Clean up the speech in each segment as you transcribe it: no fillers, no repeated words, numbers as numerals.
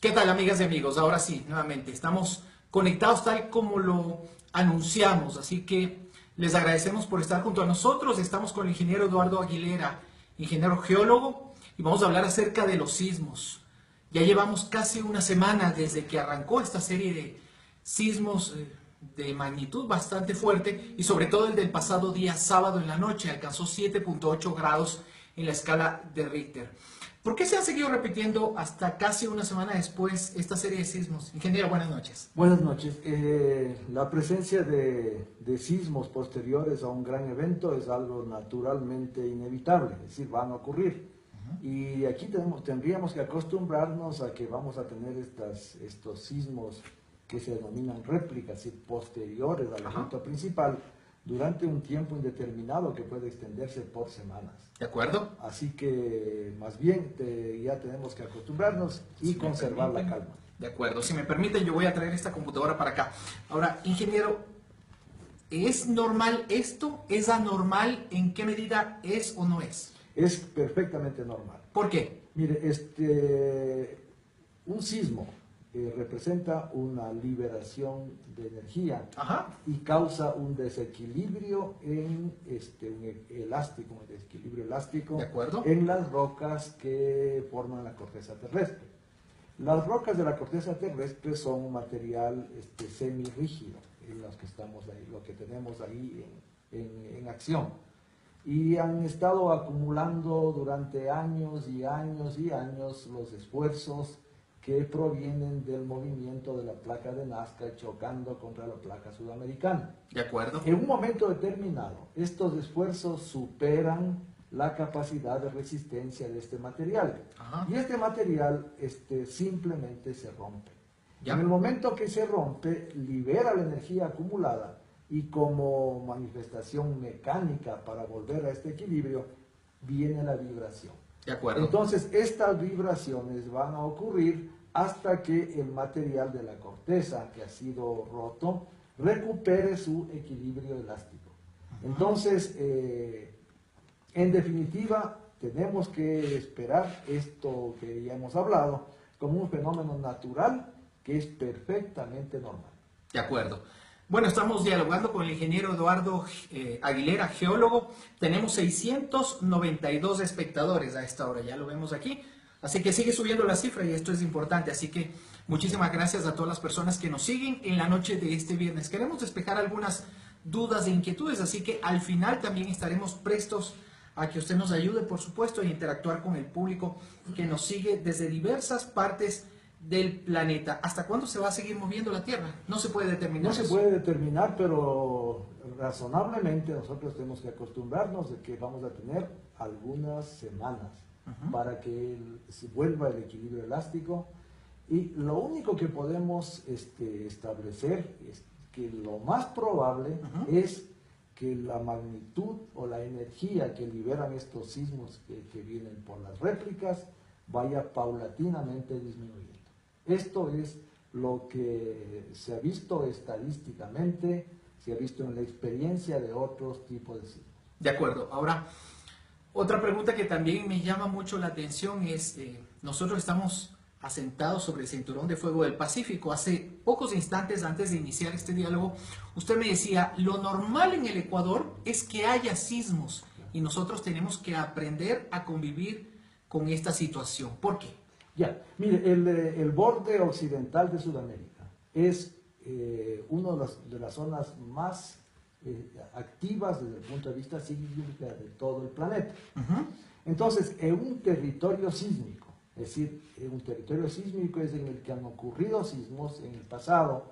¿Qué tal, amigas y amigos? Ahora sí, nuevamente, estamos conectados tal como lo anunciamos, así que les agradecemos por estar junto a nosotros. Estamos con el ingeniero Eduardo Aguilera, ingeniero geólogo, y vamos a hablar acerca de los sismos. Ya llevamos casi una semana desde que arrancó esta serie de sismos de magnitud bastante fuerte, y sobre todo el del pasado día sábado en la noche alcanzó 7.8 grados en la escala de Richter. ¿Por qué se han seguido repitiendo hasta casi una semana después esta serie de sismos? Ingeniero, buenas noches. Buenas noches. La presencia de sismos posteriores a un gran evento es algo naturalmente inevitable, es decir, van a ocurrir. Y aquí tendríamos que acostumbrarnos a que vamos a tener estos sismos que se denominan réplicas, es decir, posteriores al evento principal, durante un tiempo indeterminado que puede extenderse por semanas. ¿De acuerdo? Así que más bien ya tenemos que acostumbrarnos y conservar la calma. De acuerdo, si me permiten yo voy a traer esta computadora para acá. Ahora, ingeniero, ¿es normal esto? ¿Es anormal? ¿En qué medida es o no es? Es perfectamente normal. ¿Por qué? Mire, un sismo representa una liberación de energía y causa un desequilibrio un desequilibrio elástico ¿De acuerdo? en las rocas que forman la corteza terrestre. Las rocas de la corteza terrestre son un material semirrígido, en los que estamos ahí, lo que tenemos ahí en acción. Y han estado acumulando durante años y años y años los esfuerzos que provienen del movimiento de la placa de Nazca chocando contra la placa sudamericana. De acuerdo. En un momento determinado, estos esfuerzos superan la capacidad de resistencia de este material. Y este material simplemente se rompe. En el momento que se rompe, libera la energía acumulada y como manifestación mecánica para volver a este equilibrio, viene la vibración. De acuerdo. Entonces, estas vibraciones van a ocurrir hasta que el material de la corteza que ha sido roto recupere su equilibrio elástico. Entonces, en definitiva, tenemos que esperar esto que ya hemos hablado como un fenómeno natural que es perfectamente normal. De acuerdo. Bueno, estamos dialogando con el ingeniero Eduardo Aguilera, geólogo. Tenemos 692 espectadores a esta hora, ya lo vemos aquí. Así que sigue subiendo la cifra y esto es importante. Así que muchísimas gracias a todas las personas que nos siguen en la noche de este viernes. Queremos despejar algunas dudas e inquietudes, así que al final también estaremos prestos a que usted nos ayude, por supuesto, a interactuar con el público que nos sigue desde diversas partes del planeta. ¿Hasta cuándo se va a seguir moviendo la Tierra? No se puede determinar. No se puede determinar, pero razonablemente nosotros tenemos que acostumbrarnos de que vamos a tener algunas semanas para que se vuelva el equilibrio elástico. Y lo único que podemos establecer es que lo más probable es que la magnitud o la energía que liberan estos sismos que vienen por las réplicas vaya paulatinamente disminuyendo. Esto es lo que se ha visto estadísticamente, se ha visto en la experiencia de otros tipos de sismos. De acuerdo. Ahora, otra pregunta que también me llama mucho la atención es, nosotros estamos asentados sobre el cinturón de fuego del Pacífico. Hace pocos instantes antes de iniciar este diálogo, usted me decía, lo normal en el Ecuador es que haya sismos y nosotros tenemos que aprender a convivir con esta situación. ¿Por qué? Ya, mire, el borde occidental de Sudamérica es una de las zonas más activas desde el punto de vista sísmico de todo el planeta. Entonces, en un territorio sísmico, es decir, un territorio sísmico es en el que han ocurrido sismos en el pasado,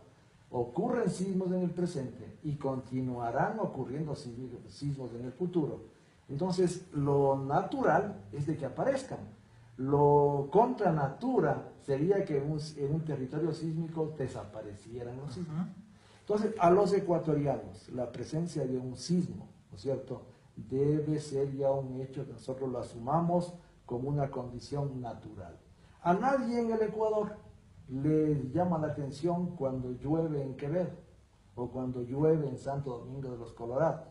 ocurren sismos en el presente y continuarán ocurriendo sismos en el futuro. Entonces, lo natural es de que aparezcan. Lo contra natura sería que en un territorio sísmico desaparecieran los sismos. Entonces, a los ecuatorianos, la presencia de un sismo, ¿no es cierto?, debe ser ya un hecho que nosotros lo asumamos como una condición natural. A nadie en el Ecuador le llama la atención cuando llueve en Quevedo o cuando llueve en Santo Domingo de los Colorados.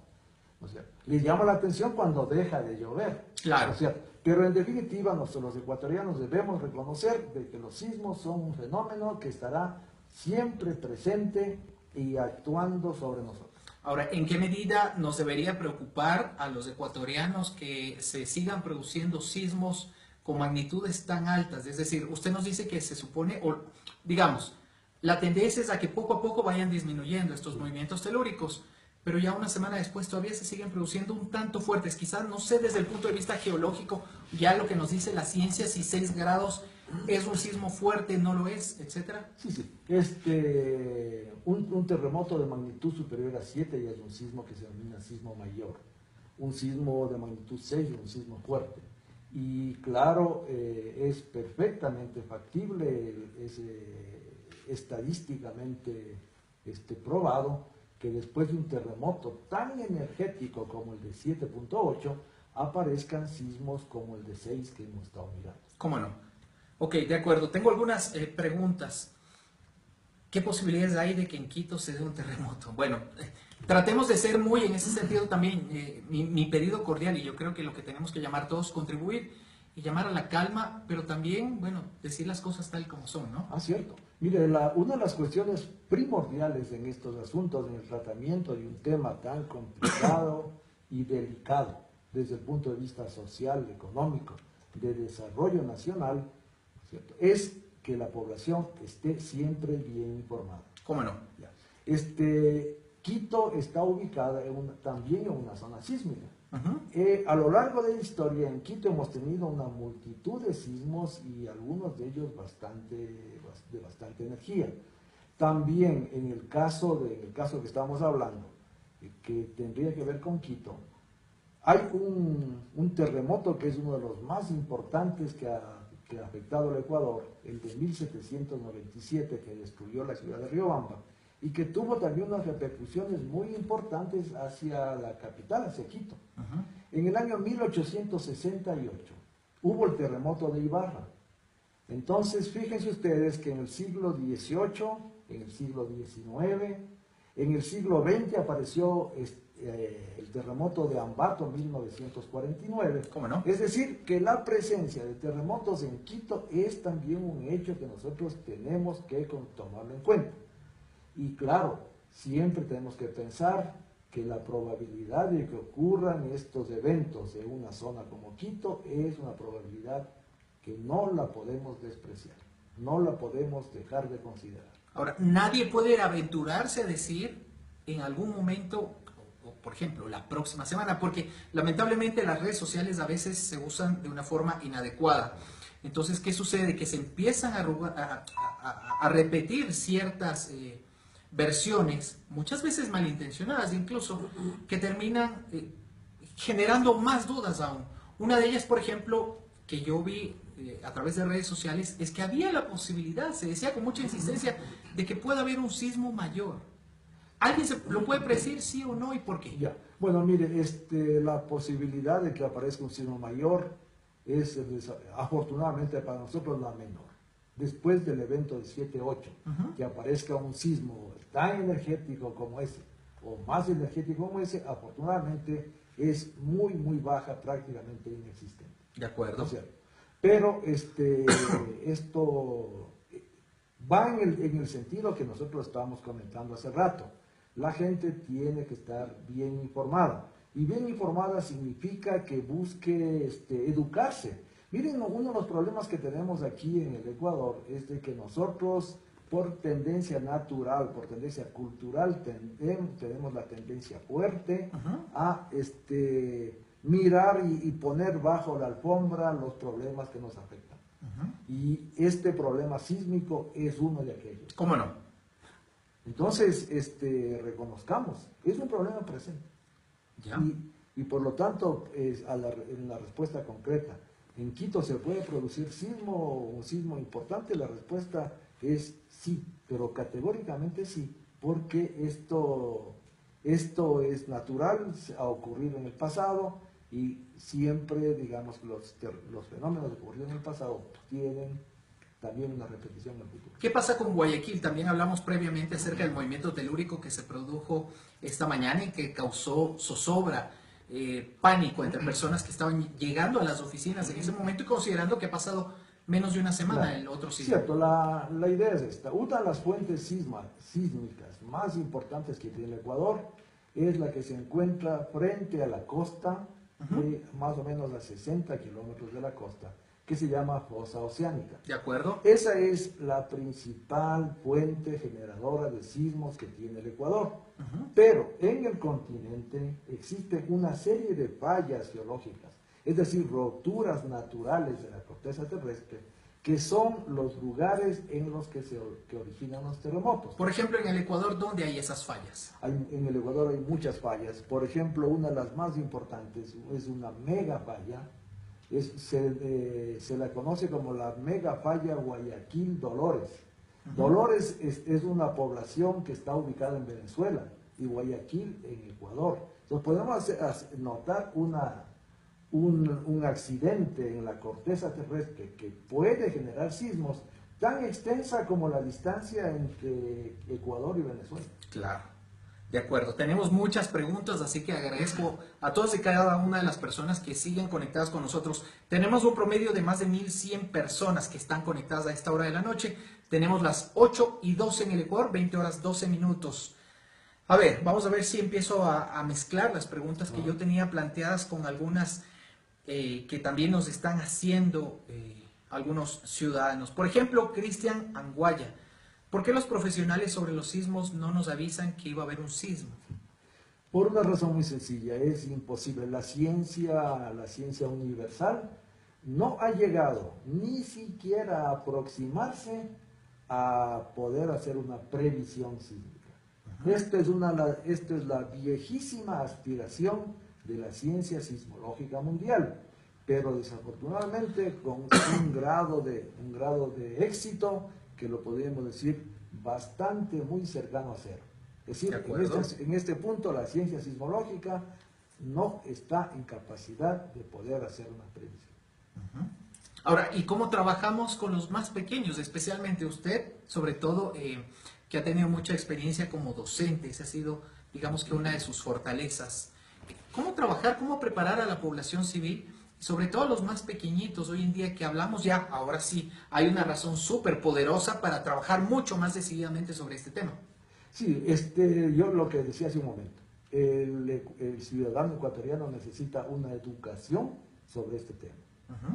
O sea, le llama la atención cuando deja de llover. Claro. O sea, pero en definitiva, nosotros los ecuatorianos debemos reconocer de que los sismos son un fenómeno que estará siempre presente y actuando sobre nosotros. Ahora, ¿en qué medida nos debería preocupar a los ecuatorianos que se sigan produciendo sismos con magnitudes tan altas? Es decir, usted nos dice que se supone, o digamos, la tendencia es a que poco a poco vayan disminuyendo estos movimientos telúricos, pero ya una semana después todavía se siguen produciendo un tanto fuertes. Quizás, no sé, desde el punto de vista geológico, ya lo que nos dice la ciencia, si 6 grados es un sismo fuerte, no lo es, etcétera. Sí, sí. Un terremoto de magnitud superior a 7 ya es un sismo que se denomina sismo mayor. Un sismo de magnitud 6 es un sismo fuerte. Y claro, es perfectamente factible, es estadísticamente probado que después de un terremoto tan energético como el de 7.8 aparezcan sismos como el de 6 que hemos estado mirando. ¿Cómo no? Ok, de acuerdo. Tengo algunas preguntas. ¿Qué posibilidades hay de que en Quito se dé un terremoto? Bueno, tratemos de ser muy, en ese sentido también, mi pedido cordial, y yo creo que lo que tenemos que llamar todos, contribuir y llamar a la calma, pero también, bueno, decir las cosas tal como son, ¿no? Ah, cierto. Mire, una de las cuestiones primordiales en estos asuntos, en el tratamiento de un tema tan complicado y delicado, desde el punto de vista social, económico, de desarrollo nacional, ¿cierto?, es que la población esté siempre bien informada. ¿Cómo no? Ya. Quito está ubicada también en una zona sísmica. A lo largo de la historia en Quito hemos tenido una multitud de sismos y algunos de ellos de bastante energía. También en el caso que estamos hablando, que tendría que ver con Quito, hay un terremoto que es uno de los más importantes que ha afectado al Ecuador, el de 1797, que destruyó la ciudad de Riobamba, y que tuvo también unas repercusiones muy importantes hacia la capital, hacia Quito. En el año 1868 hubo el terremoto de Ibarra. Entonces, fíjense ustedes que en el siglo XVIII, en el siglo XIX, en el siglo XX apareció el terremoto de Ambato en 1949. ¿Cómo no? Es decir, que la presencia de terremotos en Quito es también un hecho que nosotros tenemos que tomarlo en cuenta. Y claro, siempre tenemos que pensar que la probabilidad de que ocurran estos eventos en una zona como Quito es una probabilidad que no la podemos despreciar, no la podemos dejar de considerar. Ahora, nadie puede aventurarse a decir en algún momento, o por ejemplo, la próxima semana, porque lamentablemente las redes sociales a veces se usan de una forma inadecuada. Entonces, ¿qué sucede? Que se empiezan a repetir ciertas versiones, muchas veces malintencionadas incluso, que terminan generando más dudas aún. Una de ellas, por ejemplo, que yo vi a través de redes sociales, es que había la posibilidad, se decía con mucha insistencia, de que pueda haber un sismo mayor. ¿Alguien lo puede predecir, sí o no, y por qué? Ya. Bueno, mire, la posibilidad de que aparezca un sismo mayor es, afortunadamente para nosotros, la menor. Después del evento de 7.8, que aparezca un sismo tan energético como ese, o más energético como ese, afortunadamente es muy, muy baja, prácticamente inexistente. De acuerdo. ¿No es cierto? Pero esto va en el sentido que nosotros estábamos comentando hace rato. La gente tiene que estar bien informada. Y bien informada significa que busque educarse. Miren, uno de los problemas que tenemos aquí en el Ecuador es de que nosotros, por tendencia natural, por tendencia cultural, tenemos la tendencia fuerte a mirar y poner bajo la alfombra los problemas que nos afectan. Y este problema sísmico es uno de aquellos. ¿Cómo no? Entonces, reconozcamos, es un problema presente. ¿Ya? Y por lo tanto, en la respuesta concreta, ¿en Quito se puede producir un sismo importante? La respuesta es sí, pero categóricamente sí, porque esto es natural, ha ocurrido en el pasado y siempre, digamos, los fenómenos ocurridos en el pasado tienen también una repetición en el futuro. ¿Qué pasa con Guayaquil? También hablamos previamente acerca del movimiento telúrico que se produjo esta mañana y que causó zozobra, pánico entre personas que estaban llegando a las oficinas en ese momento y considerando que ha pasado menos de una semana Claro. el otro sismo. Cierto, la idea es esta. Una de las fuentes sísmicas más importantes que tiene el Ecuador es la que se encuentra frente a la costa, más o menos a 60 kilómetros de la costa, que se llama fosa oceánica. ¿De acuerdo? Esa es la principal fuente generadora de sismos que tiene el Ecuador. Pero en el continente existe una serie de fallas geológicas, es decir, rupturas naturales de la corteza terrestre, que son los lugares en los que que originan los terremotos. Por ejemplo, en el Ecuador, ¿dónde hay esas fallas? En el Ecuador hay muchas fallas. Por ejemplo, una de las más importantes es una mega falla. Se la conoce como la mega falla Guayaquil-Dolores. Dolores es una población que está ubicada en Venezuela y Guayaquil en Ecuador. Entonces podemos notar un accidente en la corteza terrestre que puede generar sismos tan extensa como la distancia entre Ecuador y Venezuela. Claro, de acuerdo. Tenemos muchas preguntas, así que agradezco a todas y cada una de las personas que siguen conectadas con nosotros. Tenemos un promedio de más de 1.100 personas que están conectadas a esta hora de la noche. Tenemos las 8:12 en el Ecuador, 20 horas 12 minutos. A ver, vamos a ver si empiezo a mezclar las preguntas que yo tenía planteadas con algunas que también nos están haciendo algunos ciudadanos. Por ejemplo, Cristian Anguaya. ¿Por qué los profesionales sobre los sismos no nos avisan que iba a haber un sismo? Por una razón muy sencilla, es imposible. La ciencia universal, no ha llegado ni siquiera a aproximarse a poder hacer una previsión sísmica. Esto es la viejísima aspiración de la ciencia sismológica mundial, pero desafortunadamente con un grado de éxito que lo podríamos decir bastante muy cercano a cero. Es decir, en este punto la ciencia sismológica no está en capacidad de poder hacer una previsión. Ahora, ¿y cómo trabajamos con los más pequeños? Especialmente usted, sobre todo, que ha tenido mucha experiencia como docente, esa ha sido, digamos que una de sus fortalezas. ¿Cómo trabajar, cómo preparar a la población civil, y sobre todo a los más pequeñitos hoy en día que hablamos ya, ahora sí, hay una razón súper poderosa para trabajar mucho más decididamente sobre este tema? Sí, yo lo que decía hace un momento, el ciudadano ecuatoriano necesita una educación sobre este tema.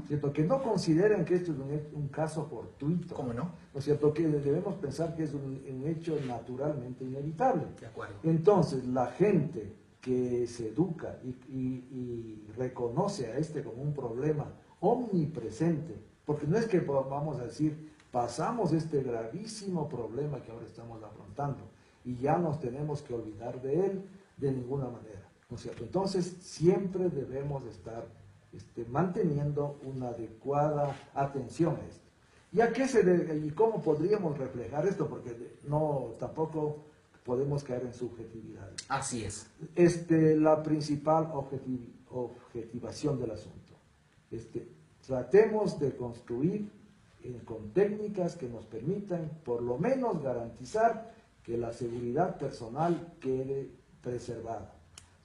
¿Cierto? Que no consideren que esto es un caso fortuito. ¿Cómo no? ¿No es cierto? Que debemos pensar que es un hecho naturalmente inevitable. De acuerdo. Entonces, la gente que se educa y reconoce a como un problema omnipresente, porque no es que vamos a decir, pasamos este gravísimo problema que ahora estamos afrontando y ya nos tenemos que olvidar de él de ninguna manera, ¿no es cierto? Entonces, siempre debemos estar manteniendo una adecuada atención a esto. ¿Y a qué se debe, y cómo podríamos reflejar esto? Porque tampoco podemos caer en subjetividades. Así es. La principal objetivación del asunto. Tratemos de construir con técnicas que nos permitan por lo menos garantizar que la seguridad personal quede preservada.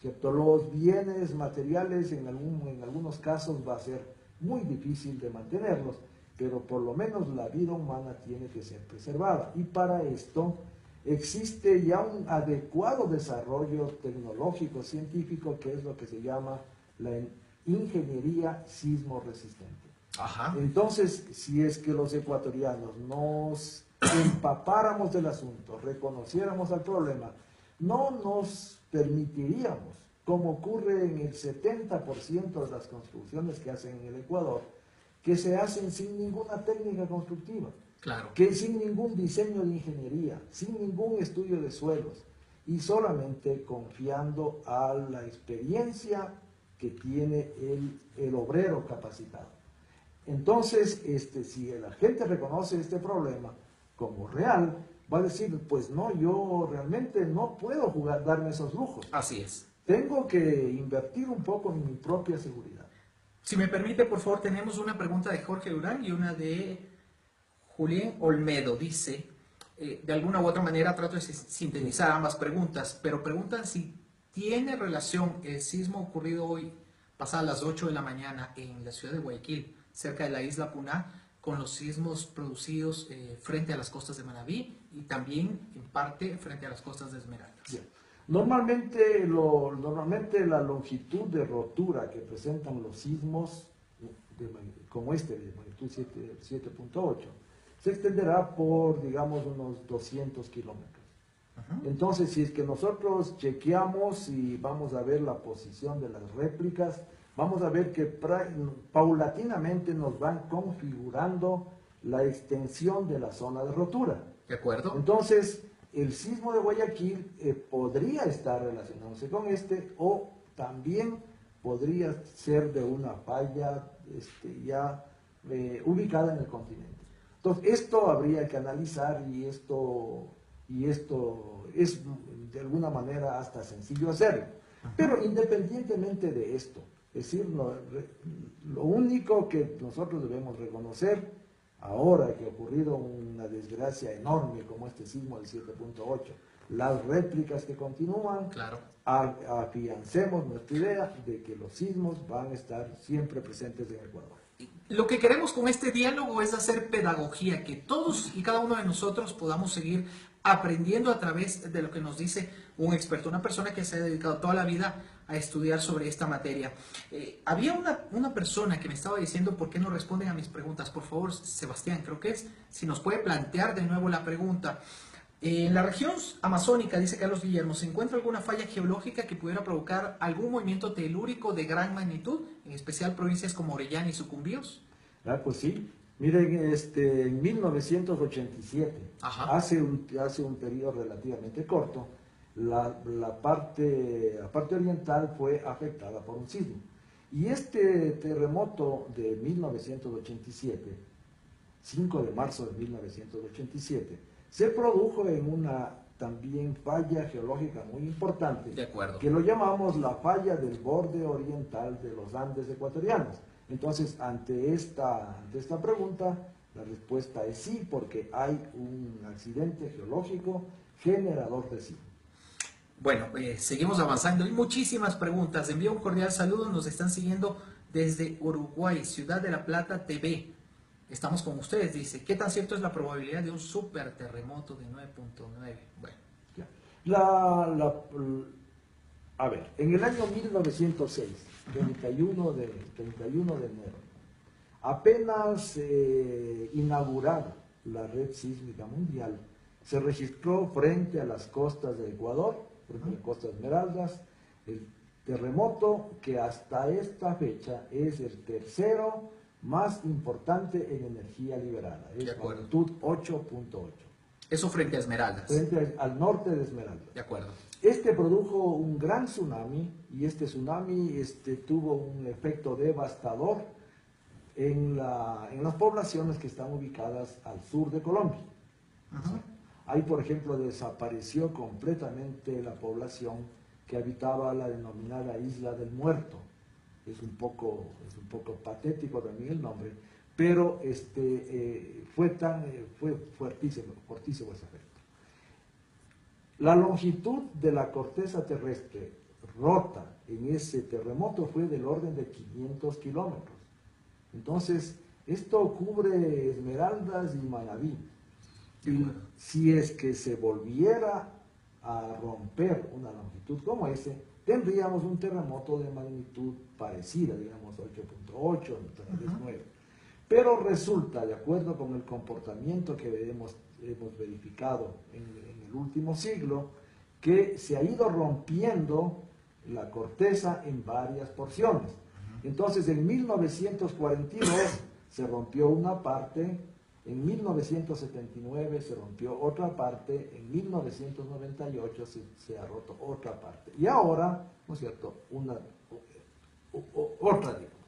¿Cierto? Los bienes materiales en algunos casos va a ser muy difícil de mantenerlos, pero por lo menos la vida humana tiene que ser preservada. Y para esto existe ya un adecuado desarrollo tecnológico, científico, que es lo que se llama la ingeniería sismo resistente. Ajá. Entonces, si es que los ecuatorianos nos empapáramos del asunto, reconociéramos el problema, no nos permitiríamos, como ocurre en el 70% de las construcciones que hacen en el Ecuador, que se hacen sin ninguna técnica constructiva. Claro. Que sin ningún diseño de ingeniería, sin ningún estudio de suelos y solamente confiando a la experiencia que tiene el obrero capacitado. Entonces, si la gente reconoce este problema como real, va a decir, pues no, yo realmente no puedo darme esos lujos. Así es. Tengo que invertir un poco en mi propia seguridad. Si me permite, por favor, tenemos una pregunta de Jorge Durán y una de Julián Olmedo dice, de alguna u otra manera trato de sintetizar ambas preguntas, pero preguntan si tiene relación el sismo ocurrido hoy, pasadas las 8 de la mañana, en la ciudad de Guayaquil, cerca de la isla Puná, con los sismos producidos frente a las costas de Manabí y también en parte frente a las costas de Esmeraldas. Bien. Normalmente la longitud de rotura que presentan los sismos, como este de magnitud 7.8, se extenderá por, digamos, unos 200 kilómetros. Entonces, si es que nosotros chequeamos y vamos a ver la posición de las réplicas, vamos a ver que paulatinamente nos van configurando la extensión de la zona de rotura. ¿De acuerdo? Entonces, el sismo de Guayaquil podría estar relacionándose con este, o también podría ser de una falla ya ubicada en el continente. Entonces, esto habría que analizar y esto es de alguna manera hasta sencillo hacerlo. Pero independientemente de esto, es decir, lo único que nosotros debemos reconocer ahora que ha ocurrido una desgracia enorme como este sismo del 7.8, las réplicas que continúan, claro, afiancemos nuestra idea de que los sismos van a estar siempre presentes en Ecuador. Lo que queremos con este diálogo es hacer pedagogía, que todos y cada uno de nosotros podamos seguir aprendiendo a través de lo que nos dice un experto, una persona que se ha dedicado toda la vida a estudiar sobre esta materia. Había una persona que me estaba diciendo por qué no responden a mis preguntas. Por favor, Sebastián, creo que es, si nos puede plantear de nuevo la pregunta. En la región amazónica, dice Carlos Guillermo, ¿se encuentra alguna falla geológica que pudiera provocar algún movimiento telúrico de gran magnitud, en especial provincias como Orellana y Sucumbíos? Pues sí. Miren, en 1987, hace un periodo relativamente corto, la parte oriental fue afectada por un sismo. Y este terremoto de 1987, 5 de marzo de 1987, se produjo en una también falla geológica muy importante, de acuerdo, que lo llamamos la falla del borde oriental de los Andes ecuatorianos. Entonces, ante esta pregunta, la respuesta es sí, porque hay un accidente geológico generador de sismo. Bueno, seguimos avanzando. Hay muchísimas preguntas. Envío un cordial saludo. Nos están siguiendo desde Uruguay, Ciudad de la Plata TV. Estamos con ustedes, dice. ¿Qué tan cierto es la probabilidad de un super terremoto de 9.9? Bueno. A ver, en el año 1906, 31 de enero, apenas inaugurada la red sísmica mundial, se registró frente a las costas de Ecuador, frente a la costa de Esmeraldas, el terremoto que hasta esta fecha es el tercero más importante en energía liberada, es magnitud 8.8. Eso frente a Esmeraldas. Frente al norte de Esmeraldas. De acuerdo. Este produjo un gran tsunami y este tsunami tuvo un efecto devastador en las poblaciones que están ubicadas al sur de Colombia. Ahí, por ejemplo, desapareció completamente la población que habitaba la denominada Isla del Muerto. Es un poco patético también el nombre, pero fue fuertísimo ese efecto. La longitud de la corteza terrestre rota en ese terremoto fue del orden de 500 kilómetros. Entonces, esto cubre Esmeraldas y Manabí. Y si es que se volviera a romper una longitud como ese, tendríamos un terremoto de magnitud parecida, digamos 8.8, tal vez 9. Pero resulta, de acuerdo con el comportamiento que hemos verificado en el último siglo, que se ha ido rompiendo la corteza en varias porciones. Entonces, en 1942 se rompió una parte, en 1979 se rompió otra parte, en 1998 se ha roto otra parte. Y ahora, ¿no es cierto?, otra, digamos.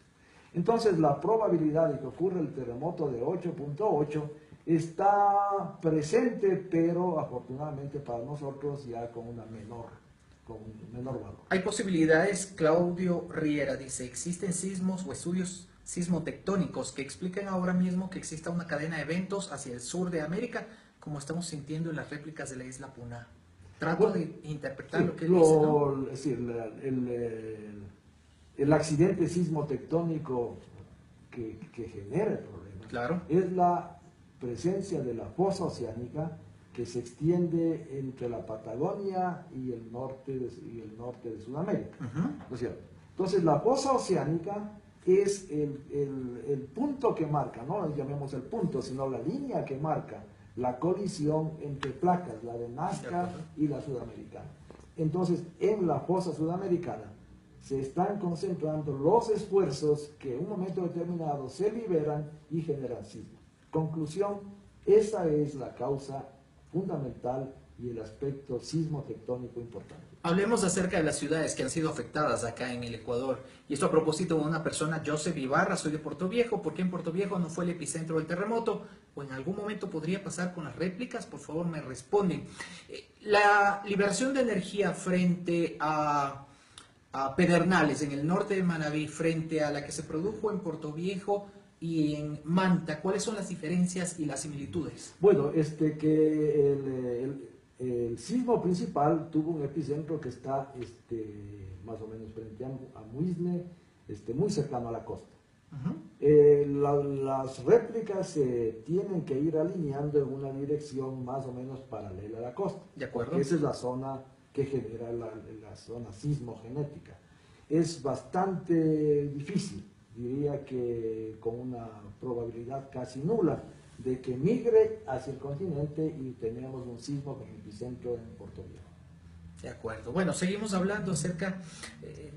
Entonces, la probabilidad de que ocurra el terremoto de 8.8 está presente, pero afortunadamente para nosotros ya con un menor valor. Hay posibilidades, Claudio Riera dice, ¿existen sismos o estudios sismotectónicos que explican ahora mismo que exista una cadena de eventos hacia el sur de América, como estamos sintiendo en las réplicas de la isla Puna. Trato de interpretar Sí, lo que él dice, ¿no? es decir, el accidente sismotectónico que genera el problema Claro. es la presencia de la fosa oceánica que se extiende entre la Patagonia y el norte de Sudamérica. ¿No es cierto? Entonces, la fosa oceánica es el punto que marca, no lo llamemos el punto, sino la línea que marca la colisión entre placas, la de Nazca y la sudamericana. Entonces, en la fosa sudamericana se están concentrando los esfuerzos que en un momento determinado se liberan y generan sismos. Conclusión, esa es la causa fundamental y el aspecto sismotectónico importante. Hablemos acerca de las ciudades que han sido afectadas acá en el Ecuador. Y esto a propósito de una persona, Joseph Ibarra, soy de Puerto Viejo. ¿Por qué en Puerto Viejo no fue el epicentro del terremoto? ¿O en algún momento podría pasar con las réplicas? Por favor, me responden. La liberación de energía frente a Pedernales, en el norte de Manabí, frente a la que se produjo en Puerto Viejo y en Manta, ¿cuáles son las diferencias y las similitudes? Bueno, el sismo principal tuvo un epicentro que está más o menos frente a Muisne, muy cercano a la costa. Las réplicas se tienen que ir alineando en una dirección más o menos paralela a la costa. De acuerdo. Esa es la zona que genera la zona sismogenética. Es bastante difícil, diría que con una probabilidad casi nula, de que migre hacia el continente y tenemos un sismo con epicentro en Puerto Viejo. De acuerdo. Bueno, seguimos hablando acerca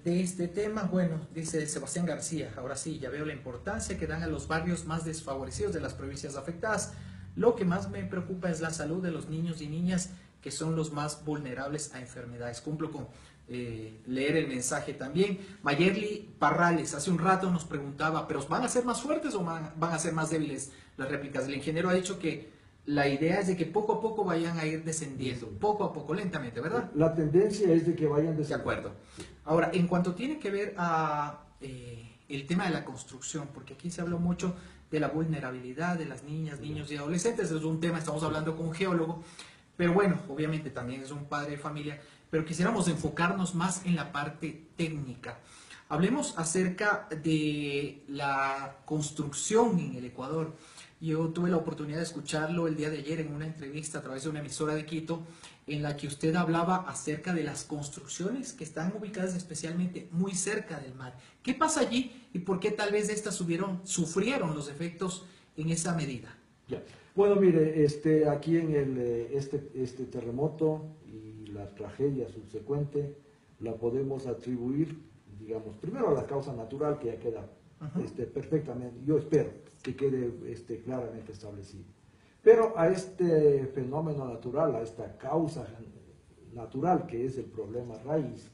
de este tema. Bueno, dice Sebastián García, ahora sí, ya veo la importancia que dan a los barrios más desfavorecidos de las provincias afectadas. Lo que más me preocupa es la salud de los niños y niñas que son los más vulnerables a enfermedades. Cumplo con leer el mensaje también. Mayerly Parrales hace un rato nos preguntaba, ¿pero van a ser más fuertes o van a ser más débiles las réplicas? El ingeniero ha dicho que la idea es de que poco a poco vayan a ir descendiendo, poco a poco, lentamente, ¿verdad? La tendencia es de que vayan descendiendo. De acuerdo. Ahora, en cuanto tiene que ver a el tema de la construcción, porque aquí se habló mucho de la vulnerabilidad de las niñas, niños y adolescentes, es un tema, estamos hablando con un geólogo, pero bueno, obviamente también es un padre de familia, pero quisiéramos enfocarnos más en la parte técnica. Hablemos acerca de la construcción en el Ecuador. Yo tuve la oportunidad de escucharlo el día de ayer en una entrevista a través de una emisora de Quito, en la que usted hablaba acerca de las construcciones que están ubicadas especialmente muy cerca del mar. ¿Qué pasa allí y por qué tal vez estas sufrieron los efectos en esa medida? Ya. Bueno, mire, aquí en este terremoto y la tragedia subsecuente la podemos atribuir, digamos, primero a la causa natural, que ya queda perfectamente, yo espero que quede claramente establecido. Pero a este fenómeno natural, a esta causa natural que es el problema raíz,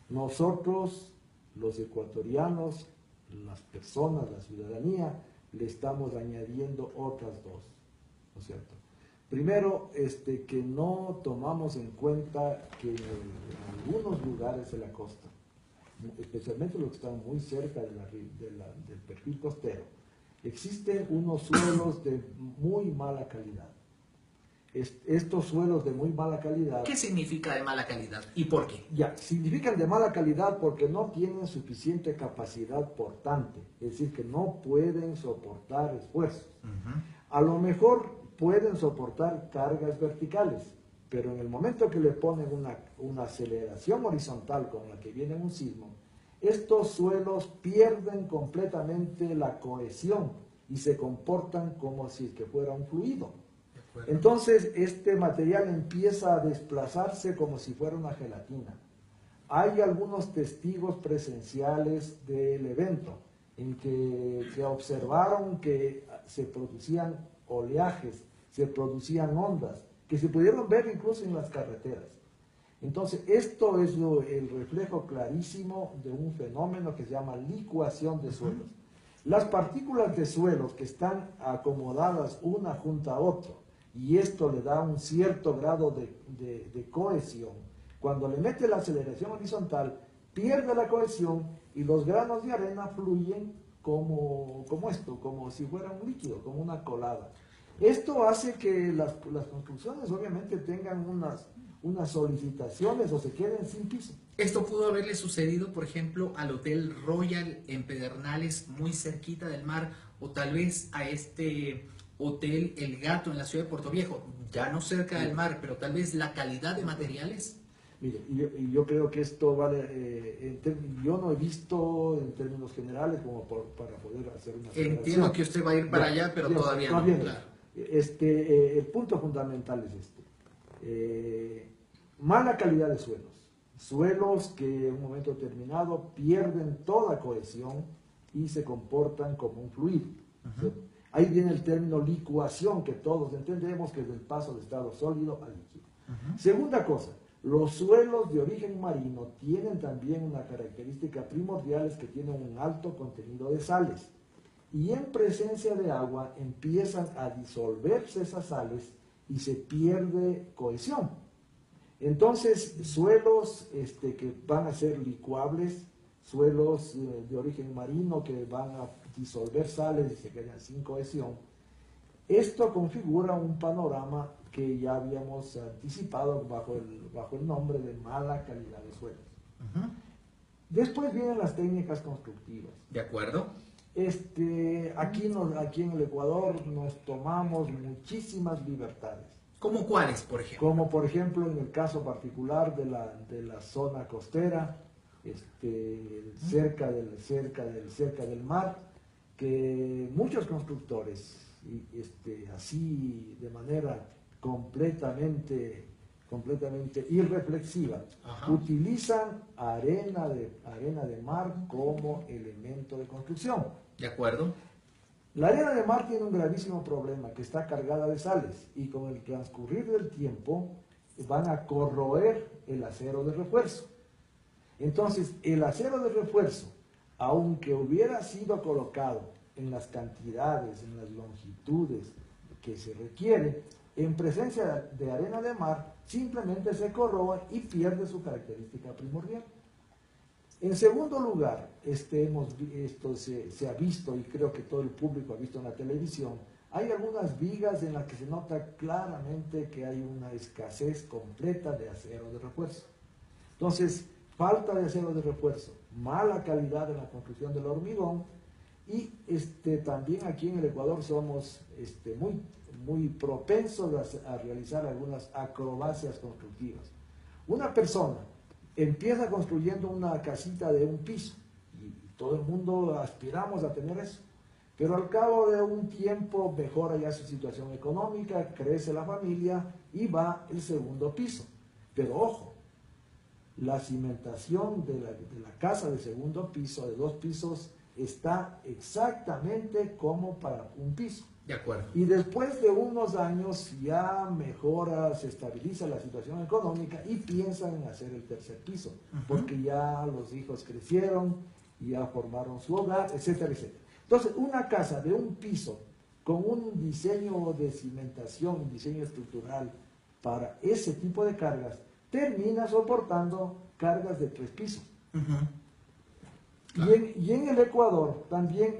nosotros, los ecuatorianos, las personas, la ciudadanía, le estamos añadiendo otras dos, ¿no es cierto? Primero, que no tomamos en cuenta que en algunos lugares de la costa, especialmente los que están muy cerca del perfil costero, existen unos suelos de muy mala calidad. Estos suelos de muy mala calidad... ¿Qué significa de mala calidad y por qué? Ya, significan de mala calidad porque no tienen suficiente capacidad portante, es decir, que no pueden soportar esfuerzos. A lo mejor pueden soportar cargas verticales, pero en el momento que le ponen una aceleración horizontal con la que viene un sismo, estos suelos pierden completamente la cohesión y se comportan como si que fuera un fluido. Entonces este material empieza a desplazarse como si fuera una gelatina. Hay algunos testigos presenciales del evento en que observaron que se producían oleajes, se producían ondas, que se pudieron ver incluso en las carreteras. Entonces, esto es el reflejo clarísimo de un fenómeno que se llama licuación de suelos. Las partículas de suelos que están acomodadas una junto a otra, y esto le da un cierto grado de cohesión, cuando le mete la aceleración horizontal, pierde la cohesión y los granos de arena fluyen como si fuera un líquido, como una colada. Esto hace que las construcciones obviamente tengan unas solicitaciones o se queden sin piso. Esto pudo haberle sucedido, por ejemplo, al Hotel Royal en Pedernales, muy cerquita del mar, o tal vez a este Hotel El Gato en la ciudad de Puerto Viejo, ya no cerca del mar, pero tal vez la calidad de materiales. Mire, yo creo que esto vale, yo no he visto en términos generales como para poder hacer una Entiendo que usted va a ir para allá, pero todavía no, claro. El punto fundamental es mala calidad de suelos que en un momento determinado pierden toda cohesión y se comportan como un fluido. Ahí viene el término licuación, que todos entendemos que es el paso de estado sólido a líquido. Segunda cosa, los suelos de origen marino tienen también una característica primordial, es que tienen un alto contenido de sales. Y en presencia de agua empiezan a disolverse esas sales y se pierde cohesión. Entonces, suelos que van a ser licuables, suelos de origen marino que van a disolver sales y se quedan sin cohesión, esto configura un panorama que ya habíamos anticipado bajo el nombre de mala calidad de suelos. Después vienen las técnicas constructivas. ¿De acuerdo? Aquí en el Ecuador nos tomamos muchísimas libertades. ¿Cómo cuáles, por ejemplo? Como por ejemplo en el caso particular de la zona costera, cerca del mar, que muchos constructores, así de manera completamente irreflexiva, utilizan arena de mar como elemento de construcción. ¿De acuerdo? La arena de mar tiene un gravísimo problema, que está cargada de sales y con el transcurrir del tiempo van a corroer el acero de refuerzo. Entonces, el acero de refuerzo, aunque hubiera sido colocado en las cantidades, en las longitudes que se requiere, en presencia de arena de mar, simplemente se corroe y pierde su característica primordial. En segundo lugar, esto se ha visto, y creo que todo el público ha visto en la televisión, hay algunas vigas en las que se nota claramente que hay una escasez completa de acero de refuerzo. Entonces, falta de acero de refuerzo, mala calidad en la construcción del hormigón, y también aquí en el Ecuador somos muy propensos a realizar algunas acrobacias constructivas. Una persona empieza construyendo una casita de un piso y todo el mundo aspiramos a tener eso, pero al cabo de un tiempo mejora ya su situación económica, crece la familia y va el segundo piso. Pero ojo, la cimentación de la casa de segundo piso, de 2 pisos, está exactamente como para un piso. De acuerdo. Y después de unos años ya mejora, se estabiliza la situación económica y piensan en hacer el tercer piso, porque ya los hijos crecieron, ya formaron su hogar, etcétera, etcétera. Entonces, una casa de un piso con un diseño de cimentación, un diseño estructural para ese tipo de cargas, termina soportando cargas de 3 pisos. Claro. Y en el Ecuador también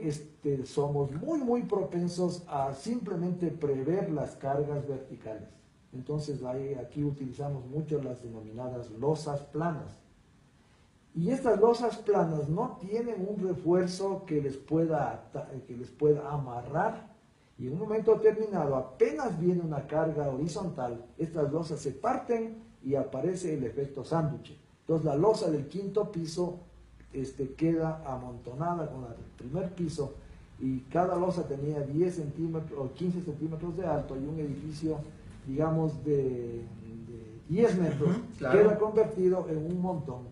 somos muy propensos a simplemente prever las cargas verticales. Entonces aquí utilizamos mucho las denominadas losas planas. Y estas losas planas no tienen un refuerzo que les pueda amarrar, y en un momento determinado, apenas viene una carga horizontal, estas losas se parten y aparece el efecto sándwich. Entonces la losa del 5.º piso queda amontonada con el primer piso, y cada losa tenía 10 centímetros o 15 centímetros de alto, y un edificio, digamos, de 10 metros, claro, queda convertido en un montón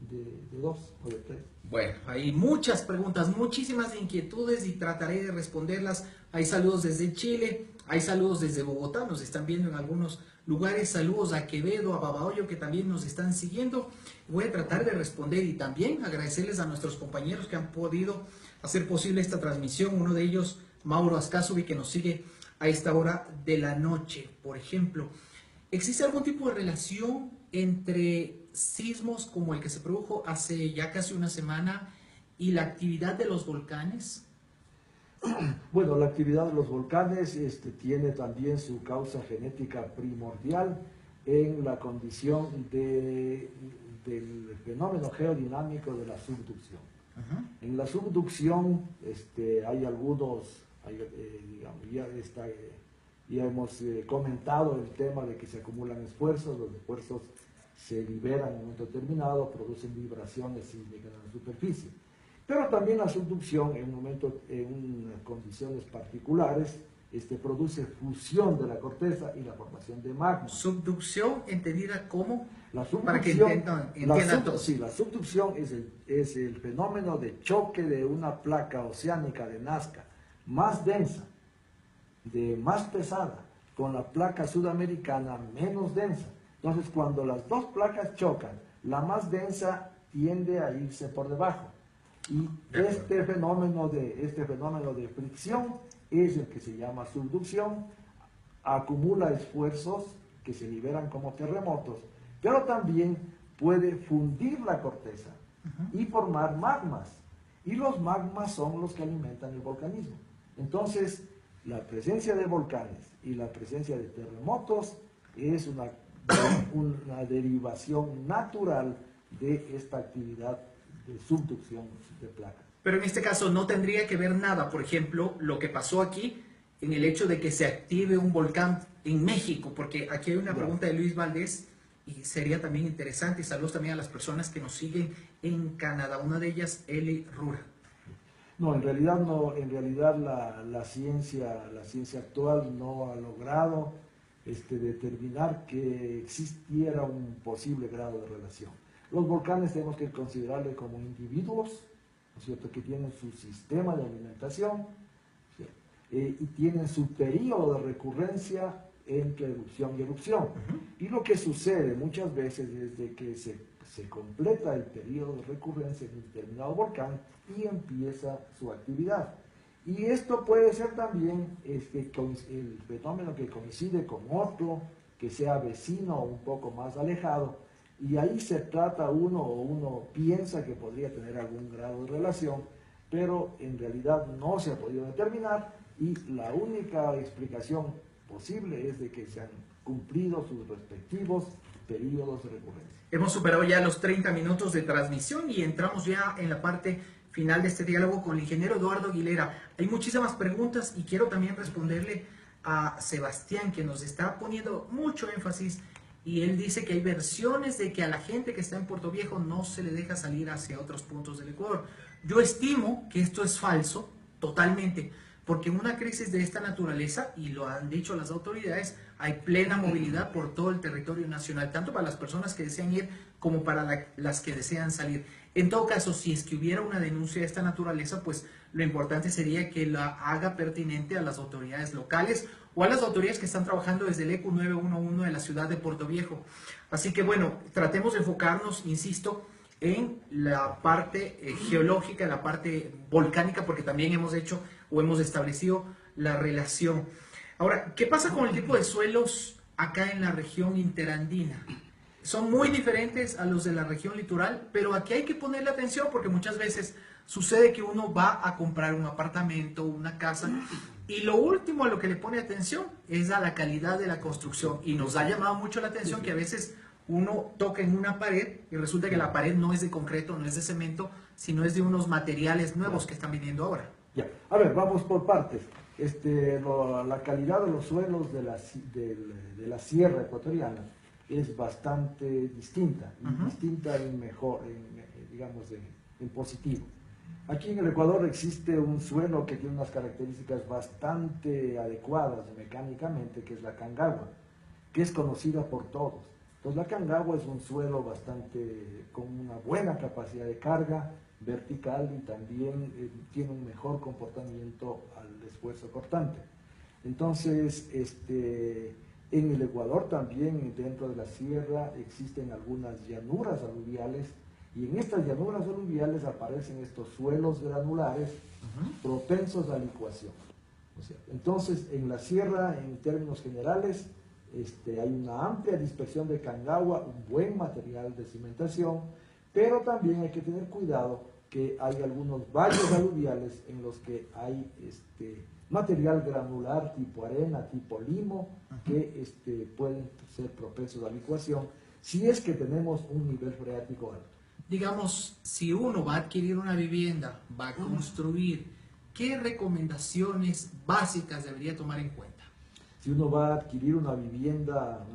de 2 o de 3. Bueno, hay muchas preguntas, muchísimas inquietudes, y trataré de responderlas. Hay saludos desde Chile, hay saludos desde Bogotá, nos están viendo en algunos lugares, saludos a Quevedo, a Babahoyo, que también nos están siguiendo. Voy a tratar de responder y también agradecerles a nuestros compañeros que han podido hacer posible esta transmisión. Uno de ellos, Mauro Ascasubi, que nos sigue a esta hora de la noche. Por ejemplo, ¿existe algún tipo de relación entre sismos como el que se produjo hace ya casi una semana ¿Y la actividad de los volcanes? Bueno, la actividad de los volcanes tiene también su causa genética primordial en la condición del fenómeno geodinámico de la subducción. En la subducción hay algunos, digamos, ya hemos comentado el tema de que se acumulan esfuerzos, los esfuerzos se liberan en un momento determinado, producen vibraciones sísmicas en la superficie. Pero también la subducción en condiciones particulares produce fusión de la corteza y la formación de magma. Subducción entendida como, La para que subducción, entiendan todos. sí, la subducción es el fenómeno de choque de una placa oceánica de Nazca más densa, más pesada, con la placa sudamericana menos densa. Entonces, cuando las dos placas chocan, la más densa tiende a irse por debajo. Y este fenómeno de fricción es el que se llama subducción, acumula esfuerzos que se liberan como terremotos, pero también puede fundir la corteza y formar magmas. Y los magmas son los que alimentan el volcanismo. Entonces, la presencia de volcanes y la presencia de terremotos es una derivación natural de esta actividad de subducción de placas. Pero en este caso no tendría que ver nada, por ejemplo, lo que pasó aquí en el hecho de que se active un volcán en México, porque aquí hay una pregunta de Luis Valdés y sería también interesante, y saludos también a las personas que nos siguen en Canadá, una de ellas, Eli Rura. No, en realidad no, la ciencia actual no ha logrado determinar que existiera un posible grado de relación. Los volcanes tenemos que considerarlos como individuos, ¿no es cierto?, que tienen su sistema de alimentación, y tienen su periodo de recurrencia entre erupción y erupción. Y lo que sucede muchas veces es de que se completa el periodo de recurrencia en un determinado volcán y empieza su actividad. Y esto puede ser también el fenómeno que coincide con otro, que sea vecino o un poco más alejado, y ahí se trata uno piensa que podría tener algún grado de relación, pero en realidad no se ha podido determinar, y la única explicación posible es de que se han cumplido sus respectivos periodos de recurrencia. Hemos superado ya los 30 minutos de transmisión y entramos ya en la parte final de este diálogo con el ingeniero Eduardo Aguilera. Hay muchísimas preguntas y quiero también responderle a Sebastián, que nos está poniendo mucho énfasis, y él dice que hay versiones de que a la gente que está en Puerto Viejo no se le deja salir hacia otros puntos del Ecuador. Yo estimo que esto es falso, totalmente, porque en una crisis de esta naturaleza, y lo han dicho las autoridades, hay plena movilidad por todo el territorio nacional, tanto para las personas que desean ir como para las que desean salir. En todo caso, si es que hubiera una denuncia de esta naturaleza, pues lo importante sería que la haga pertinente a las autoridades locales o a las autoridades que están trabajando desde el ECU 911 de la ciudad de Puerto Viejo. Así que bueno, tratemos de enfocarnos, insisto, en la parte geológica, la parte volcánica, porque también hemos hecho o hemos establecido la relación. Ahora, ¿qué pasa con el tipo de suelos acá en la región interandina? Son muy diferentes a los de la región litoral, pero aquí hay que ponerle atención porque muchas veces sucede que uno va a comprar un apartamento, una casa, y lo último a lo que le pone atención es a la calidad de la construcción. Y nos ha llamado mucho la atención que a veces uno toca en una pared y resulta que la pared no es de concreto, no es de cemento, sino es de unos materiales nuevos que están viniendo ahora. Ya, a ver, vamos por partes. La calidad de los suelos de la sierra ecuatoriana es bastante distinta, distinta en mejor, digamos, en positivo. Aquí en el Ecuador existe un suelo que tiene unas características bastante adecuadas mecánicamente, que es la Cangagua, que es conocida por todos. Entonces la Cangagua es un suelo con una buena capacidad de carga vertical y también tiene un mejor comportamiento al esfuerzo cortante. Entonces, en el Ecuador también, dentro de la sierra, existen algunas llanuras aluviales, y en estas llanuras aluviales aparecen estos suelos granulares propensos a licuación. O sea, entonces, en la sierra, en términos generales, hay una amplia dispersión de Cangagua, un buen material de cimentación, pero también hay que tener cuidado que hay algunos valles aluviales en los que hay material granular tipo arena, tipo limo, que pueden ser propensos a licuación si es que tenemos un nivel freático alto. Digamos, si uno va a adquirir una vivienda, va a construir, ¿qué recomendaciones básicas debería tomar en cuenta? Si uno va a adquirir una vivienda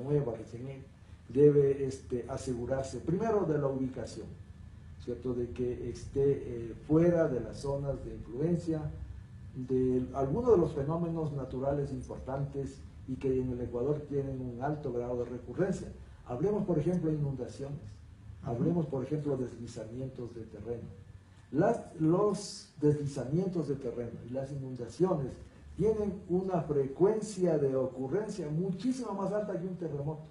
nueva, recién, debe asegurarse primero de la ubicación, ¿cierto? De que esté fuera de las zonas de influencia de algunos de los fenómenos naturales importantes y que en el Ecuador tienen un alto grado de recurrencia. Hablemos, por ejemplo, de inundaciones, hablemos, por ejemplo, de deslizamientos de terreno. Los deslizamientos de terreno y las inundaciones tienen una frecuencia de ocurrencia muchísimo más alta que un terremoto,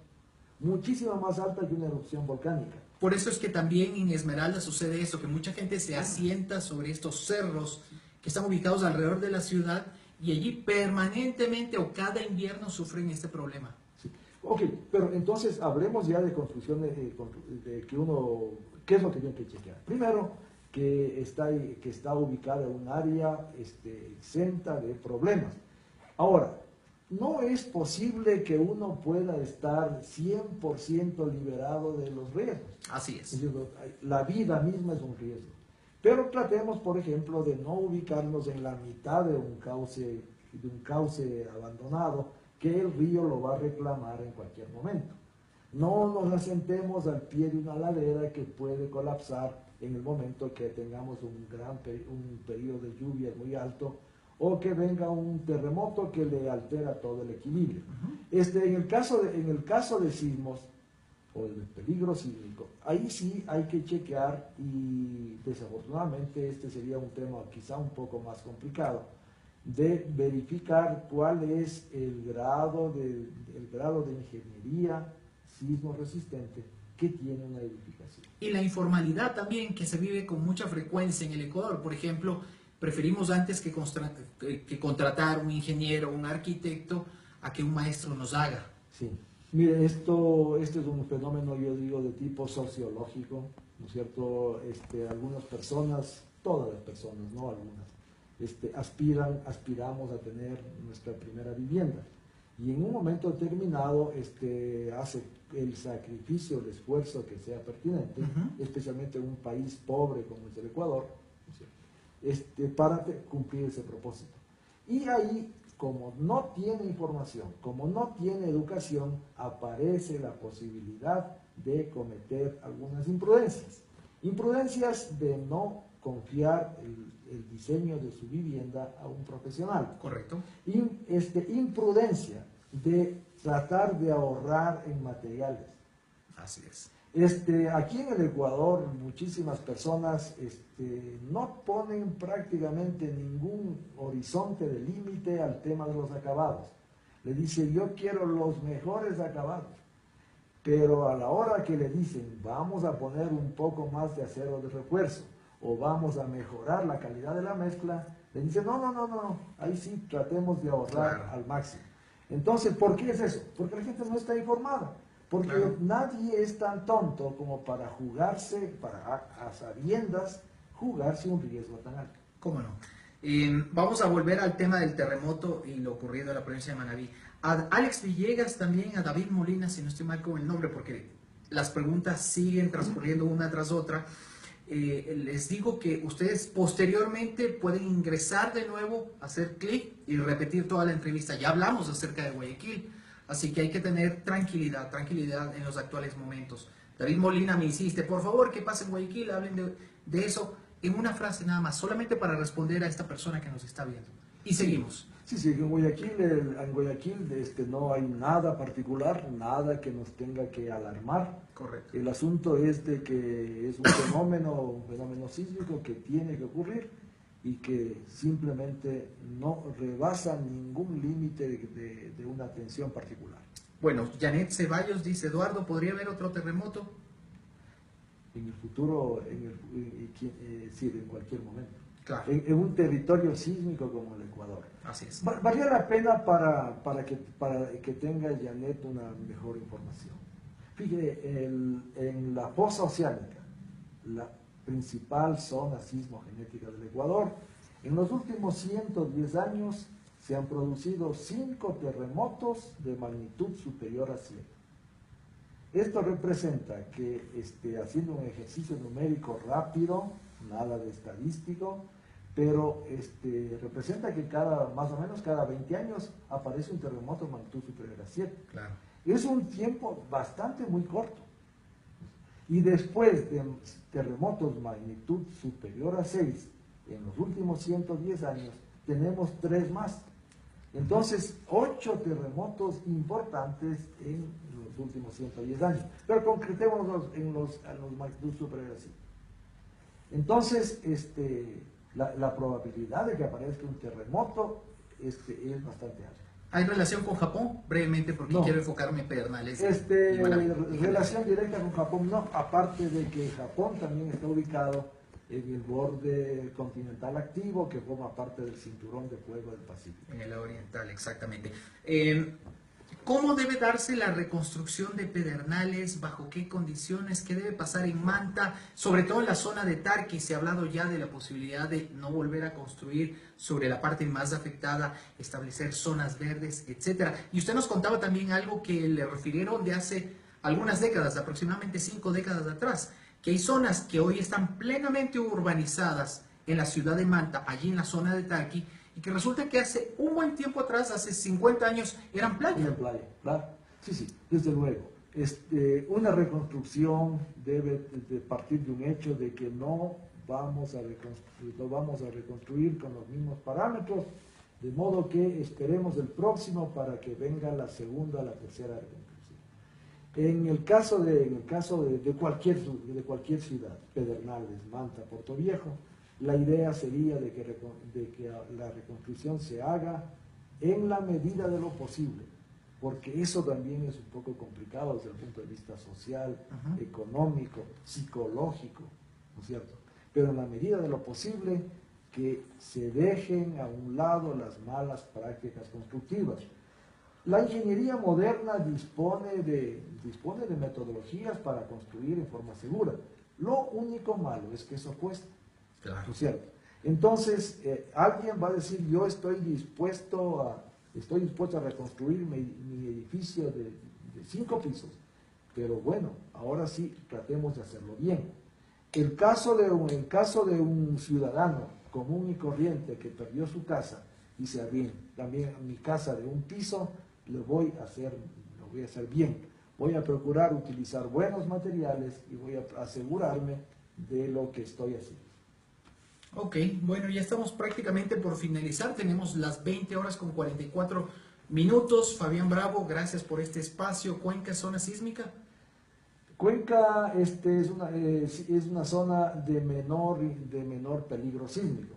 muchísimo más alta que una erupción volcánica. Por eso es que también en Esmeralda sucede eso, que mucha gente se asienta sobre estos cerros que están ubicados alrededor de la ciudad y allí permanentemente o cada invierno sufren este problema. Sí. Ok, pero entonces hablemos ya de construcción de que uno, ¿qué es lo que tiene que chequear? Primero, que está ubicada en un área exenta de problemas. Ahora, no es posible que uno pueda estar 100% liberado de los riesgos. Así es. Es decir, la vida misma es un riesgo. Pero tratemos, por ejemplo, de no ubicarnos en la mitad de un cauce abandonado que el río lo va a reclamar en cualquier momento. No nos asentemos al pie de una ladera que puede colapsar en el momento que tengamos un periodo de lluvia muy alto o que venga un terremoto que le altera todo el equilibrio. En el caso de sismos o del peligro sísmico, ahí sí hay que chequear y desafortunadamente este sería un tema quizá un poco más complicado de verificar cuál es el grado de ingeniería sismo resistente que tiene una edificación. Y la informalidad también que se vive con mucha frecuencia en el Ecuador. Por ejemplo, preferimos antes que contratar un ingeniero, un arquitecto, a que un maestro nos haga. Sí. Mire, esto es un fenómeno, yo digo, de tipo sociológico, ¿no es cierto? Algunas personas, todas las personas, no algunas, aspiramos a tener nuestra primera vivienda. Y en un momento determinado hace el sacrificio, el esfuerzo que sea pertinente, especialmente en un país pobre como es el Ecuador, ¿no es cierto? Para cumplir ese propósito. Y ahí, como no tiene información, como no tiene educación, aparece la posibilidad de cometer algunas imprudencias. Imprudencias de no confiar el diseño de su vivienda a un profesional. Correcto. Imprudencia de tratar de ahorrar en materiales. Así es. Aquí en el Ecuador muchísimas personas no ponen prácticamente ningún horizonte de límite al tema de los acabados. Le dice, yo quiero los mejores acabados, pero a la hora que le dicen, vamos a poner un poco más de acero de refuerzo o vamos a mejorar la calidad de la mezcla, le dicen, no, ahí sí tratemos de ahorrar al máximo. Entonces, ¿por qué es eso? Porque la gente no está informada. Porque nadie es tan tonto como para jugarse, a sabiendas, jugarse un riesgo tan alto. ¿Cómo no? Vamos a volver al tema del terremoto y lo ocurrido en la provincia de Manabí. A Alex Villegas también, a David Molina, si no estoy mal con el nombre, porque las preguntas siguen transcurriendo una tras otra. Les digo que ustedes posteriormente pueden ingresar de nuevo, hacer clic y repetir toda la entrevista. Ya hablamos acerca de Guayaquil. Así que hay que tener tranquilidad en los actuales momentos. David Molina me insiste, por favor, que pasen Guayaquil, hablen de eso en una frase nada más, solamente para responder a esta persona que nos está viendo. Y seguimos. Sí, en Guayaquil no hay nada particular, nada que nos tenga que alarmar. Correcto. El asunto es de que es un fenómeno sísmico que tiene que ocurrir y que simplemente no rebasa ningún límite de una atención particular. Bueno, Janet Ceballos dice, Eduardo, ¿podría haber otro terremoto? En el futuro, sí, en cualquier momento. Claro. En un territorio sísmico como el Ecuador. Así es. Valía la pena para que tenga Janet una mejor información. Fíjate, en la fosa oceánica, principal zona sismogenética del Ecuador. En los últimos 110 años se han producido 5 terremotos de magnitud superior a 100. Esto representa que, haciendo un ejercicio numérico rápido, nada de estadístico, pero representa que más o menos cada 20 años aparece un terremoto de magnitud superior a 7. Claro. Es un tiempo bastante muy corto. Y después de terremotos de magnitud superior a 6, en los últimos 110 años, tenemos 3 más. Entonces, 8 terremotos importantes en los últimos 110 años. Pero concretémonos en los magnitud superior a 7. Entonces, la probabilidad de que aparezca un terremoto es bastante alta. ¿Hay relación con Japón? Brevemente, porque No. quiero enfocarme en Pedernales. Relación directa con Japón, no, aparte de que Japón también está ubicado en el borde continental activo que forma parte del cinturón de fuego del Pacífico. En el oriental, exactamente. ¿Cómo debe darse la reconstrucción de Pedernales? ¿Bajo qué condiciones? ¿Qué debe pasar en Manta? Sobre todo en la zona de Tarqui, se ha hablado ya de la posibilidad de no volver a construir sobre la parte más afectada, establecer zonas verdes, etcétera. Y usted nos contaba también algo que le refirieron de hace algunas décadas, aproximadamente 5 décadas atrás, que hay zonas que hoy están plenamente urbanizadas en la ciudad de Manta, allí en la zona de Tarqui, y que resulta que hace un buen tiempo atrás, hace 50 años, eran playa. Eran playa, claro. Sí, desde luego. Una reconstrucción debe de partir de un hecho de que no vamos a reconstruir con los mismos parámetros, de modo que esperemos el próximo para que venga la segunda, la tercera reconstrucción. En el caso de cualquier ciudad, Pedernales, Manta, Puerto Viejo, la idea sería de que la reconstrucción se haga en la medida de lo posible, porque eso también es un poco complicado desde el punto de vista social, económico, psicológico, ¿no es cierto? Pero en la medida de lo posible que se dejen a un lado las malas prácticas constructivas. La ingeniería moderna dispone de metodologías para construir en forma segura. Lo único malo es que eso cuesta. Claro. ¿No es cierto? Entonces, alguien va a decir, yo estoy dispuesto a reconstruir mi edificio de 5 pisos, pero bueno, ahora sí, tratemos de hacerlo bien. El caso de un ciudadano común y corriente que perdió su casa, dice, bien, también mi casa de un piso lo voy a hacer bien. Voy a procurar utilizar buenos materiales y voy a asegurarme de lo que estoy haciendo. Ok, bueno, ya estamos prácticamente por finalizar. Tenemos las 20 horas con 44 minutos. Fabián Bravo, gracias por este espacio. ¿Cuenca, zona sísmica? Cuenca es una zona de menor peligro sísmico.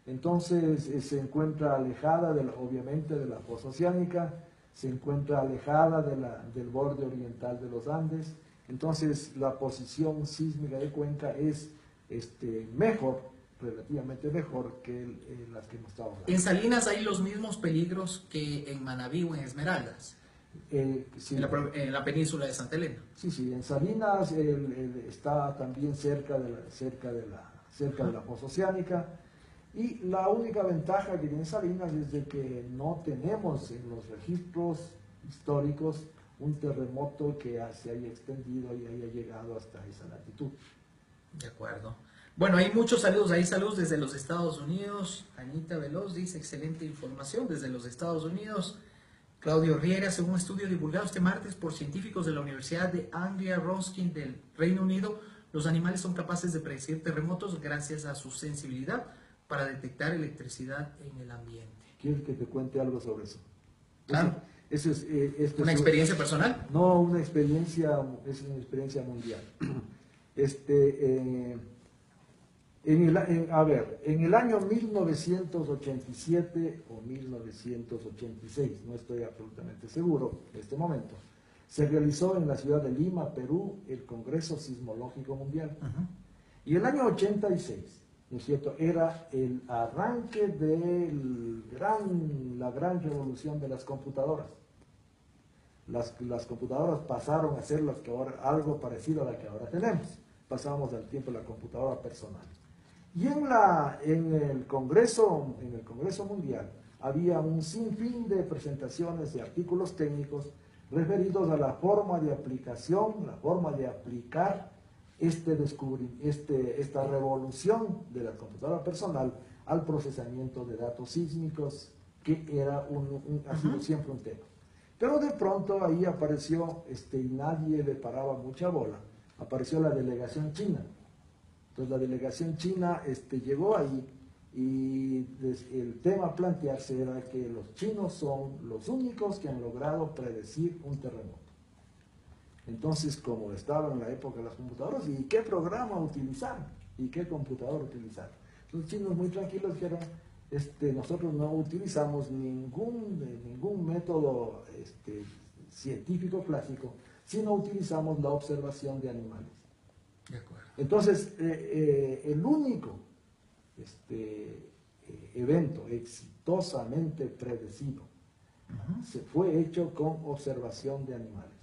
Entonces se encuentra alejada, obviamente, de la fosa oceánica, se encuentra alejada del borde oriental de los Andes. Entonces la posición sísmica de Cuenca es relativamente mejor que las que hemos estado hablando. ¿En Salinas hay los mismos peligros que en Manabí o en Esmeraldas? Sí. En la península de Santa Elena. Sí, en Salinas está también cerca de la fosa oceánica, y la única ventaja que tiene Salinas es de que no tenemos en los registros históricos un terremoto que se haya extendido y haya llegado hasta esa latitud. De acuerdo. Bueno, hay muchos saludos, hay saludos desde los Estados Unidos. Anita Veloz dice, excelente información desde los Estados Unidos. Claudio Riera, según un estudio divulgado este martes por científicos de la Universidad de Anglia Ruskin del Reino Unido, los animales son capaces de predecir terremotos gracias a su sensibilidad para detectar electricidad en el ambiente. ¿Quieres que te cuente algo sobre eso? Claro. ¿Una experiencia personal? No, es una experiencia mundial. En el año 1987 o 1986, no estoy absolutamente seguro en este momento, se realizó en la ciudad de Lima, Perú, el Congreso Sismológico Mundial. Y el año 86, ¿no es cierto?, era el arranque de la gran revolución de las computadoras. Las computadoras pasaron a ser algo parecido a la que ahora tenemos. pasábamos al tiempo la computadora personal. Y en el Congreso Mundial había un sinfín de presentaciones de artículos técnicos referidos a la forma de aplicación, la forma de aplicar esta revolución de la computadora personal al procesamiento de datos sísmicos, que era ha sido siempre un tema. Pero de pronto ahí apareció, y nadie le paraba mucha bola, apareció la delegación china. Entonces la delegación china llegó ahí y el tema a plantearse era que los chinos son los únicos que han logrado predecir un terremoto. Entonces, como estaba en la época de las computadoras, ¿y qué programa utilizar? ¿Y qué computador utilizar? Los chinos muy tranquilos dijeron, nosotros no utilizamos ningún método científico clásico, sino utilizamos la observación de animales. De acuerdo. Entonces, el único evento exitosamente predecido se fue hecho con observación de animales.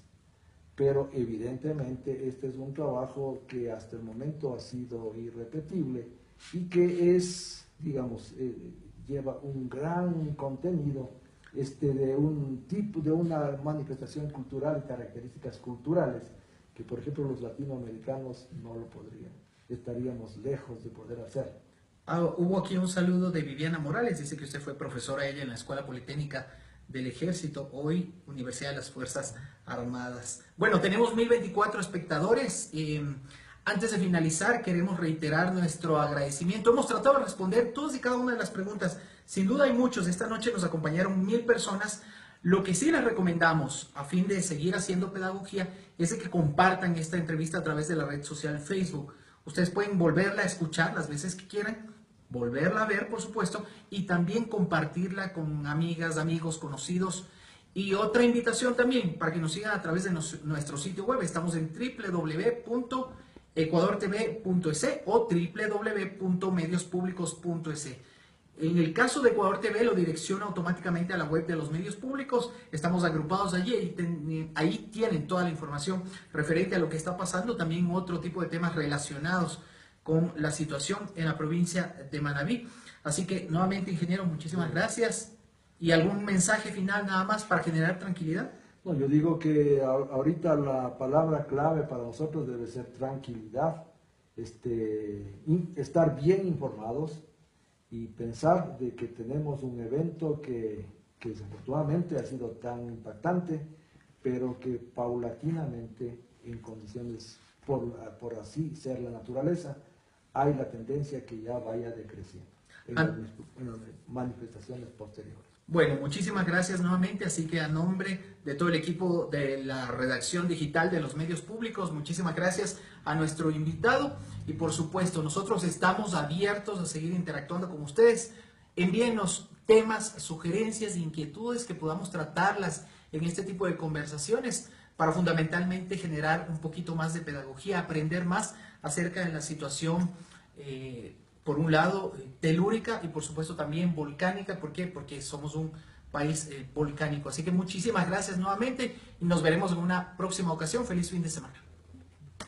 Pero evidentemente este es un trabajo que hasta el momento ha sido irrepetible y que es, digamos, lleva un gran contenido de un tipo, de una manifestación cultural y características culturales que, por ejemplo, los latinoamericanos no lo podrían. Estaríamos lejos de poder hacer. Hubo aquí un saludo de Viviana Morales, dice que usted fue profesora ella en la Escuela Politécnica del Ejército, hoy Universidad de las Fuerzas Armadas. Bueno, tenemos 1024 espectadores. Antes de finalizar, queremos reiterar nuestro agradecimiento. Hemos tratado de responder todas y cada una de las preguntas. Sin duda hay muchos. Esta noche nos acompañaron 1000 personas. Lo que sí les recomendamos, a fin de seguir haciendo pedagogía, es de que compartan esta entrevista a través de la red social Facebook. Ustedes pueden volverla a escuchar las veces que quieran, volverla a ver, por supuesto, y también compartirla con amigas, amigos, conocidos. Y otra invitación también para que nos sigan a través de nuestro sitio web. Estamos en www.ecuadortv.es o www.mediospublicos.es. En el caso de Ecuador TV lo direcciona automáticamente a la web de los medios públicos. Estamos agrupados allí y ahí tienen toda la información referente a lo que está pasando. También otro tipo de temas relacionados con la situación en la provincia de Manabí. Así que nuevamente, ingeniero, muchísimas gracias. ¿Y algún mensaje final nada más para generar tranquilidad? No, yo digo que ahorita la palabra clave para nosotros debe ser tranquilidad, estar bien informados y pensar de que tenemos un evento que desafortunadamente ha sido tan impactante, pero que paulatinamente, en condiciones por así ser la naturaleza, hay la tendencia que ya vaya decreciendo en las manifestaciones posteriores. Bueno, muchísimas gracias nuevamente, así que a nombre de todo el equipo de la redacción digital de los medios públicos, muchísimas gracias a nuestro invitado y por supuesto nosotros estamos abiertos a seguir interactuando con ustedes. Envíenos temas, sugerencias, inquietudes que podamos tratarlas en este tipo de conversaciones para fundamentalmente generar un poquito más de pedagogía, aprender más acerca de la situación por un lado, telúrica y por supuesto también volcánica. ¿Por qué? Porque somos un país volcánico. Así que muchísimas gracias nuevamente y nos veremos en una próxima ocasión. Feliz fin de semana.